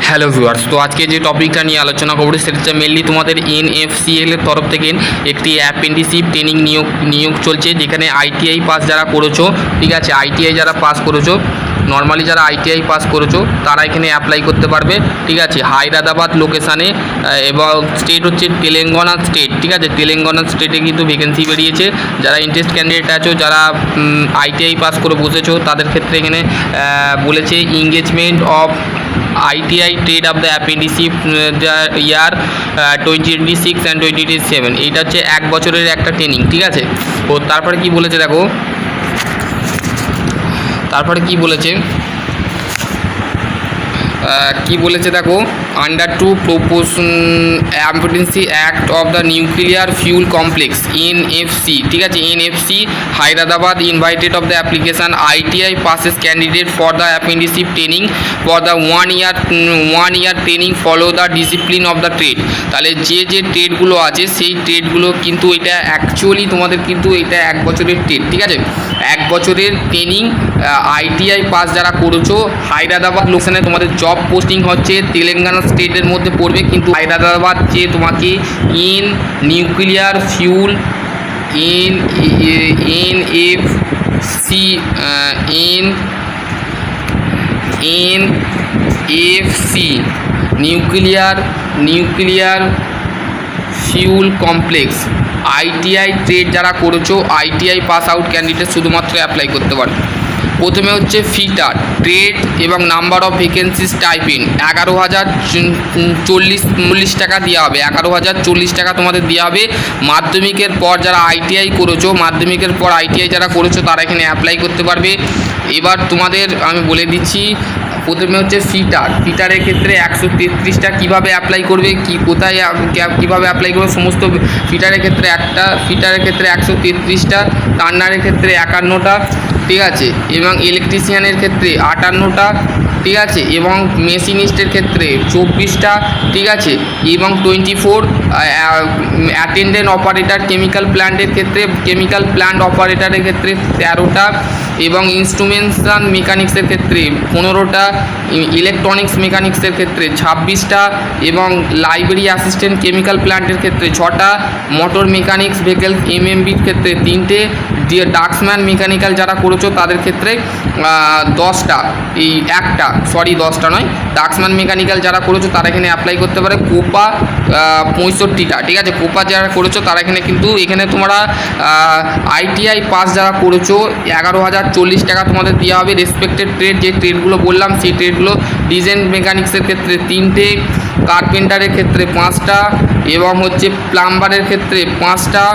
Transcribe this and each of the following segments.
Hello viewers, তো আজকে যে টপিকটা নিয়ে আলোচনা করবো সেটা হচ্ছে মেনলি তোমাদের এনএফসিএল এর তরফ থেকে একটি অ্যাপ্রেন্টিসশিপ ট্রেনিং নিয়োগ চলছে, যেখানে আইটিআই পাস যারা করেছো, ঠিক আছে, আইটিআই যারা পাস করেছো, নর্মালি যারা আইটিআই পাস করেছো তারা এখানে অ্যাপ্লাই করতে পারবে, ঠিক আছে। হায়দ্রাবাদ লোকেশানে এবং স্টেট হচ্ছে তেলেঙ্গানা স্টেট, ঠিক আছে। তেলেঙ্গানা স্টেটে কিন্তু ভ্যাকেন্সি বেরিয়েছে। যারা ইন্টারেস্ট ক্যান্ডিডেট আছো, যারা আইটিআই পাস করে বসেছো, তাদের ক্ষেত্রে এখানে বলেছে engagement of ITI trade of the apprenticeship year 2026 and 2027, এইটা হচ্ছে 1 বছরের একটা ট্রেনিং, ঠিক আছে। তো তারপরে কি বলেছে দেখো, তারপরে কি বলেছে দেখো, under to apprenticeship act of the nuclear fuel complex NFC, ঠিক আছে। NFC Hyderabad invited of the application ITI passes candidate for the apprenticeship training for the one year training follow the discipline of the trade. তাহলে যে ট্রেডগুলো আছে সেই ট্রেডগুলো কিন্তু এটা actually তোমাদের কিন্তু এটা 1 বছরের ট্রেড, ঠিক আছে। 1 বছরের ট্রেনিং আইটিআই পাস যারা করেছো, হায়দ্রাবাদ লোকেশনে তোমাদের জব পোস্টিং হচ্ছে তেলেঙ্গানা স্টেটের মধ্যে পড়বে, কিন্তু হায়দ্রাবাদ যে তোমাকে in nuclear fuel NFC nuclear fuel complex ITI trade যারা করেছো, আইটিআই পাস আউট ক্যান্ডিডেট শুধুমাত্র অ্যাপ্লাই করতে পারে। প্রথমে হচ্ছে ফিটার ট্রেড এবং নাম্বার অফ ভ্যাকেন্সিস টাইপিং 11,040 টাকা দেওয়া হবে, 11,040 টাকা তোমাদের দেওয়া হবে। মাধ্যমিকের পর যারা আইটিআই করেছো, মাধ্যমিকের পর আইটিআই যারা করেছো তারা এখানে অ্যাপ্লাই করতে পারবে। এবার তোমাদের আমি বলে দিচ্ছি, প্রথমে হচ্ছে ফিটারের ক্ষেত্রে 133টা কীভাবে অ্যাপ্লাই করবে, কোথায় কীভাবে অ্যাপ্লাই করবে সমস্ত ফিটারের ক্ষেত্রে 133টা, টার্নারের ক্ষেত্রে 51টা, ঠিক আছে, এবং ইলেকট্রিশিয়ানের ক্ষেত্রে 58টা, ঠিক আছে, এবং মেশিনিস্টের ক্ষেত্রে 24টা, ঠিক আছে, এবং 24 অ্যাটেন্ডেন্ট অপারেটর কেমিক্যাল প্ল্যান্টের ক্ষেত্রে, কেমিক্যাল প্ল্যান্ট অপারেটরের ক্ষেত্রে 13টা, এবং ইনস্ট্রুমেন্টেশন মেকানিক্সের ক্ষেত্রে 15টা, ইলেকট্রনিক্স মেকানিক্সের ক্ষেত্রে 26টা, এবং লাইব্রেরি অ্যাসিস্ট্যান্ট কেমিক্যাল প্ল্যান্টের ক্ষেত্রে 6টা, মোটর মেকানিক্স ভেহিকেলস এমএমবির ক্ষেত্রে 3টে, ডাক্সম্যান মেকানিক্যাল যারা করেছো তাদের ক্ষেত্রে 10টা, এই 10টা নয়, ডাক্সম্যান মেকানিক্যাল যারা করেছো তারা এখানে অ্যাপ্লাই করতে পারে। কোপা 65টা, ঠিক আছে, কোপা যারা করেছো তারা এখানে কিন্তু এখানে তোমরা আইটিআই পাস যারা করেছো 11,040 টাকা তোমাদের দেওয়া হবে। রেসপেক্টেড ট্রেড যে ট্রেডগুলো বললাম সেই ট্রেডগুলো ডিজাইন মেকানিক্সের ক্ষেত্রে 3টে, কার্পেন্টারের ক্ষেত্রে 5টা, এবং হচ্ছে প্লাম্বারের ক্ষেত্রে 5টা।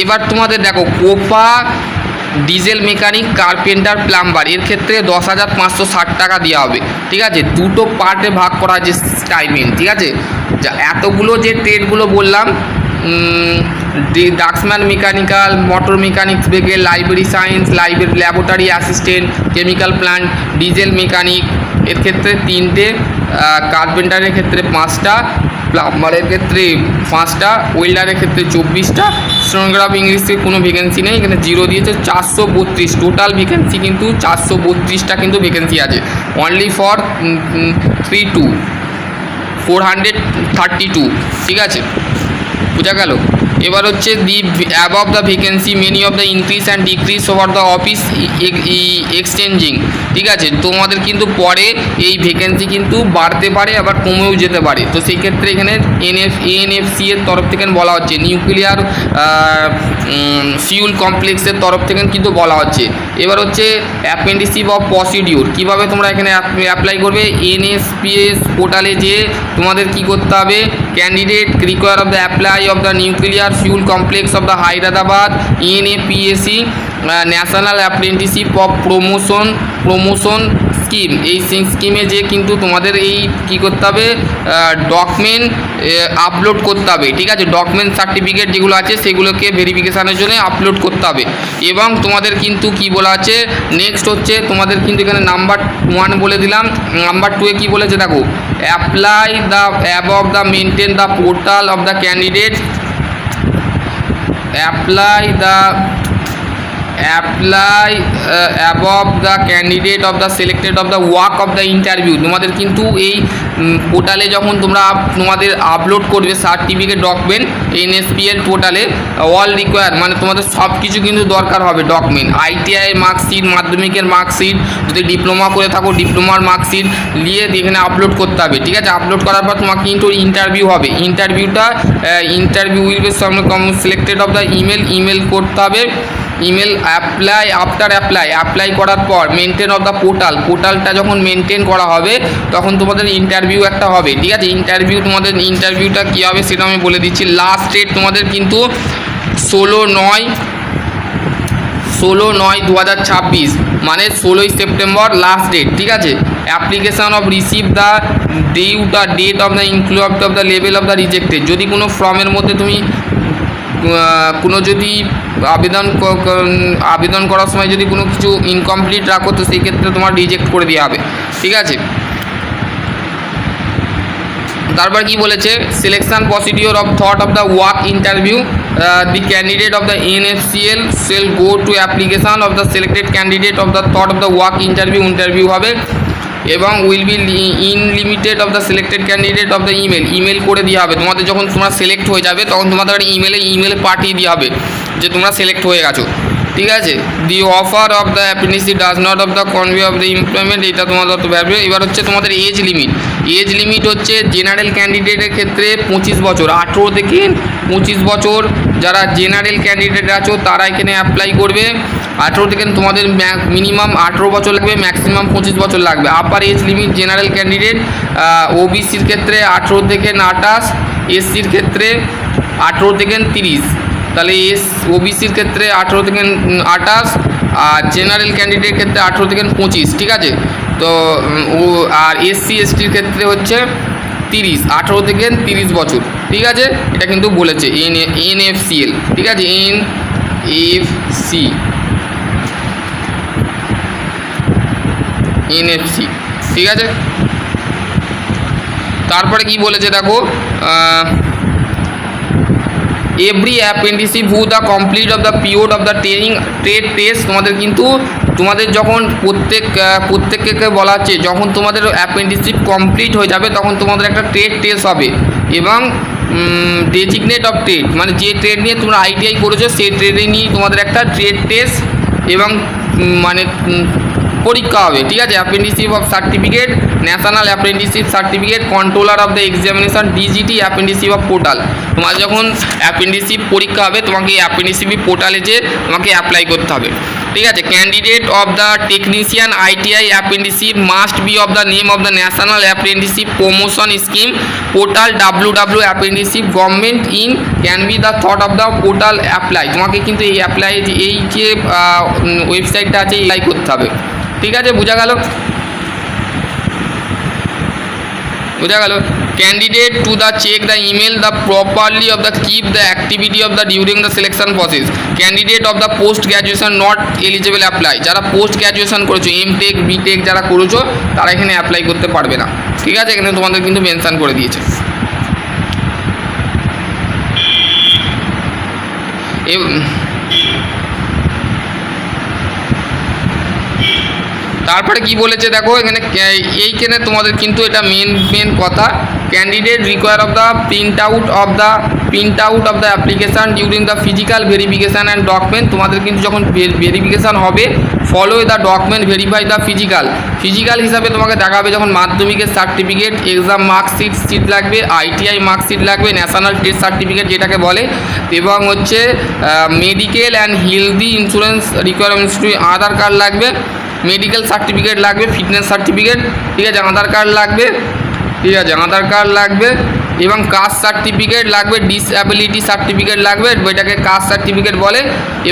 এবার তোমাদের দেখো, Copa diesel mechanic carpenter plumber এর ক্ষেত্রে 10,560 টাকা দেওয়া হবে, ঠিক আছে। দুটো পার্টে ভাগ করা আছে স্টাইপেন্ড, ঠিক আছে। যা এতগুলো যে ট্রেডগুলো বললাম, draughtsman mechanical, motor mechanics vehicle, library science, library laboratory assistant, chemical plant, diesel mechanic এর ক্ষেত্রে 3টে, কার্পেন্টারের ক্ষেত্রে 5টা, প্লাম্বারের ক্ষেত্রে 5টা, ওয়েল্ডারের ক্ষেত্রে 24টা। স্টেনোগ্রাফ ইংলিশে কোনো ভ্যাকেন্সি নেই, এখানে 0 দিয়েছে। 432 টোটাল ভ্যাকেন্সি, কিন্তু 432টা কিন্তু ভ্যাকেন্সি আছে, অনলি ফর 432, ঠিক আছে, বোঝা গেল। এবার হচ্ছে the above the vacancy many of the increase and decrease over the office exchanging, ঠিক আছে। তোমাদের কিন্তু পরে এই ভ্যাকেন্সি কিন্তু বাড়তে পারে আবার কমেও যেতে পারে। তো সেই ক্ষেত্রে এখানে এনএফসি এর তরফ থেকে বলা হচ্ছে, নিউক্লিয়ার ফিউল কমপ্লেক্সের তরফ থেকে কিন্তু বলা হচ্ছে। এবার হচ্ছে অ্যাপ্রেন্টিসশিপ অফ প্রসিডিউর, কীভাবে তোমরা এখানে অ্যাপ্লাই করবে। এনএসপিএস পোর্টালে যে তোমাদের কি করতে হবে, candidate require of the apply of the nuclear fuel complex of the Hyderabad NAPSC national apprenticeship of promotion scheme, এই স্কিমে যে কিন্তু তোমাদের এই কী করতে হবে, ডকুমেন্ট আপলোড করতে হবে, ঠিক আছে। ডকুমেন্ট সার্টিফিকেট যেগুলো আছে সেগুলোকে ভেরিফিকেশানের জন্য আপলোড করতে হবে। এবং তোমাদের কিন্তু কি বলা আছে, নেক্সট হচ্ছে তোমাদের কিন্তু এখানে নাম্বার 1 বলে দিলাম। নাম্বার 2-এ কী বলেছে দেখো, apply the above the maintain the portal of the candidate, apply the apply above the candidate of the selected of the work of the interview. তোমাদের কিন্তু এই পোর্টালে যখন তোমরা তোমাদের আপলোড করবে সার্টিফিকেট ডকুমেন্ট NSPL পোর্টালে অল রিকোয়ার মানে তোমাদের সব কিছু কিন্তু দরকার হবে ডকুমেন্ট, ITI মার্কশিট, মাধ্যমিকের মার্কশিট, যদি ডিপ্লোমা করে থাকো ডিপ্লোমার মার্কশিট নিয়ে এখানে আপলোড করতে হবে। ঠিক আছে, আপলোড করার পর তোমাকে কিন্তু ইন্টারভিউ হবে। Interview will be selected of the email করতে হবে। ইমেল অ্যাপ্লাই আফটার অ্যাপ্লাই করার পর মেনটেন অফ দ্য পোর্টালটা যখন মেনটেন করা হবে তখন তোমাদের ইন্টারভিউ একটা হবে। ঠিক আছে, তোমাদের ইন্টারভিউটা কী হবে সেটা আমি বলে দিচ্ছি। লাস্ট ডেট তোমাদের কিন্তু 16/9/2026 মানে 16ই সেপ্টেম্বর লাস্ট ডেট। ঠিক আছে, application of receive the date of the include of the level of the rejected. যদি কোনো ফর্মের মধ্যে তুমি যদি আবেদন করার সময় যদি কোনো কিছু ইনকমপ্লিট রাখো তো সেই ক্ষেত্রে তোমার রিজেক্ট করে দেওয়া হবে। ঠিক আছে, তারপর কি বলেছে, selection procedure of thought of the work interview the candidate of the NFCL cell go to application of the selected candidate of the thought of the work interview হবে এবং will be intimated of the selected candidate of the email করে দেওয়া হবে। তোমাদের যখন তোমরা select হয়ে যাবে তখন তোমাদের ইমেলে পাঠিয়ে দেওয়া হবে যে তোমরা সিলেক্ট হয়ে গেছো। ঠিক আছে, the offer of the apprenticeship does not of the convey of the employment, এটা তোমাদের তো ভাববে। এবার হচ্ছে তোমাদের এজ লিমিট হচ্ছে জেনারেল ক্যান্ডিডেটের ক্ষেত্রে 25 বছর, 18 থেকে 25 বছর যারা জেনারেল ক্যান্ডিডেট আছো তারা এখানে অ্যাপ্লাই করবে। 18 থেকে তোমাদের মিনিমাম 18 বছর লাগবে, ম্যাক্সিমাম 25 বছর লাগবে। Upper age limit general candidate OBCর ক্ষেত্রে 18 থেকে 28, SCর ক্ষেত্রে 18 থেকে 30, তাহলে OBCর ক্ষেত্রে 18 থেকে 28 আর জেনারেল ক্যান্ডিডেটের ক্ষেত্রে 18 থেকে 25। ঠিক আছে, তো আর SC STর ক্ষেত্রে হচ্ছে 30, 18 থেকে 30 বছর। ঠিক আছে, এটা কিন্তু বলেছে NFCL। ঠিক আছে, NFC। ঠিক আছে, তারপরে কি বলেছে দেখো, every apprenticeship who the complete of the period of the trade test. তোমাদের যখন প্রত্যেককে বলা হচ্ছে যখন তোমাদের অ্যাপ্রেন্টিসশিপ কমপ্লিট হয়ে যাবে তখন তোমাদের একটা ট্রেড টেস্ট হবে এবং ডেজিগনেট অফ ট্রেড মানে যে ট্রেড নিয়ে তোমরা ITI করেছো সেই ট্রেডে নিয়ে তোমাদের একটা ট্রেড টেস্ট এবং পরীক্ষা হবে। ঠিক আছে, apprenticeship of certificate, national apprenticeship certificate, controller of the examination, DGT, apprenticeship of portal. তোমার যখন অ্যাপ্রেন্টিসশিপ পরীক্ষা হবে তোমাকে এই অ্যাপ্রেন্টিসশিপ পোর্টালে যে তোমাকে অ্যাপ্লাই করতে হবে। ঠিক আছে, candidate of the technician ITI apprenticeship must be of the name of the national apprenticeship promotion scheme portal www apprenticeship government in can be the thought of the portal apply. তোমাকে কিন্তু এই যে ওয়েবসাইটটা আছে অ্যাপ্লাই করতে হবে। ঠিক আছে, বোঝা গেল। Candidate to the check the email the properly of the keep the activity of the during the selection process. Candidate of the post graduation not eligible apply. যারা পোস্ট গ্র্যাজুয়েশন করেছো MTech BTech যারা করেছো তারা এখানে apply করতে পারবে না। ঠিক আছে, এখানে তোমাদের কিন্তু মেনশন করে দিয়েছে। তারপরে কি বলেছে দেখো এখানে, এইখানে তোমাদের কিন্তু এটা মেন কথা, candidate require of the print out of the application during the physical verification and document. তোমাদের কিন্তু যখন ভেরিফিকেশান হবে follow the document verify the physical হিসাবে তোমাকে দেখাবে যখন মাধ্যমিকের সার্টিফিকেট, এক্সাম মার্কশিট লাগবে, ITI মার্কশিট লাগবে, ন্যাশনাল টেস্ট সার্টিফিকেট যেটাকে বলে, এবং হচ্ছে medical and healthy insurance requirement, Aadhaar card লাগবে, মেডিকেল সার্টিফিকেট লাগবে, ফিটনেস সার্টিফিকেট। ঠিক আছে, আধার কার্ড লাগবে এবং কাস্ট সার্টিফিকেট লাগবে, ডিসএবিলিটি সার্টিফিকেট লাগবে, ওইটাকে কাস্ট সার্টিফিকেট বলে,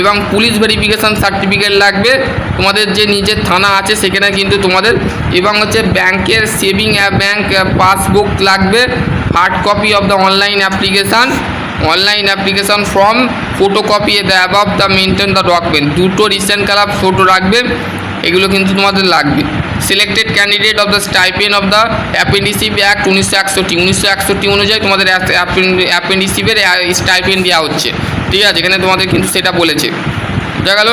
এবং পুলিশ ভেরিফিকেশান সার্টিফিকেট লাগবে তোমাদের যে নিজের থানা আছে সেখানে কিন্তু তোমাদের, এবং হচ্ছে ব্যাংকের সেভিং ব্যাংক পাসবুক লাগবে, hard copy of the online application form, photocopy the above the maintain the document, দুটো রিসেন্ট কালার ফটো রাখবে, এগুলো কিন্তু তোমাদের লাগবে। Selected candidate of the stipend of the apprenticeship act 1961 অনুযায়ী তোমাদের অ্যাপ্রেন্টিসশিপের স্টাইপেন্ড দেওয়া হচ্ছে। ঠিক আছে, এখানে তোমাদের কিন্তু সেটা বলেছে। বুঝা গেল।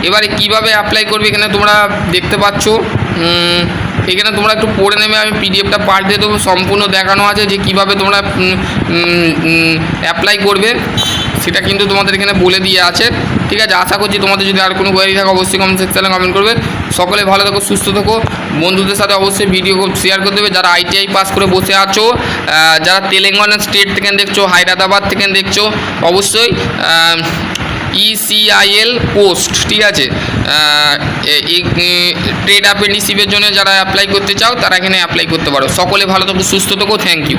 এবারে কিভাবে অ্যাপ্লাই করবে এখানে তোমরা দেখতে পাচ্ছ, এখানে তোমরা একটু পড়ে নেবে, আমি পিডিএফটা পাঠ দিয়ে দেবো, সম্পূর্ণ দেখানো আছে যে কিভাবে তোমরা অ্যাপ্লাই করবে সেটা কিন্তু তোমাদের এখানে বলে দিয়ে আছে। ঠিক আছে, আশা করছি তোমাদের যদি আর কোনো কোয়ারি থাকে অবশ্যই কমেন্ট সেকশনে কমেন্ট করবে। সকলে ভালো থাকো, সুস্থ থাকো, বন্ধুদের সাথে অবশ্যই ভিডিও শেয়ার করে দেবে। যারা আইটিআই পাস করে বসে আছো, যারা তেলেঙ্গানা স্টেট থেকে দেখছো, হায়দ্রাবাদ থেকে দেখছো, অবশ্যই ECIL পোস্ট, ঠিক আছে, এই ট্রেড অ্যাপ্রেন্টিসশিপের জন্য যারা অ্যাপ্লাই করতে চাও তারা এখানে অ্যাপ্লাই করতে পারো। সকলে ভালো থাকো, সুস্থ থাকো, থ্যাংক ইউ।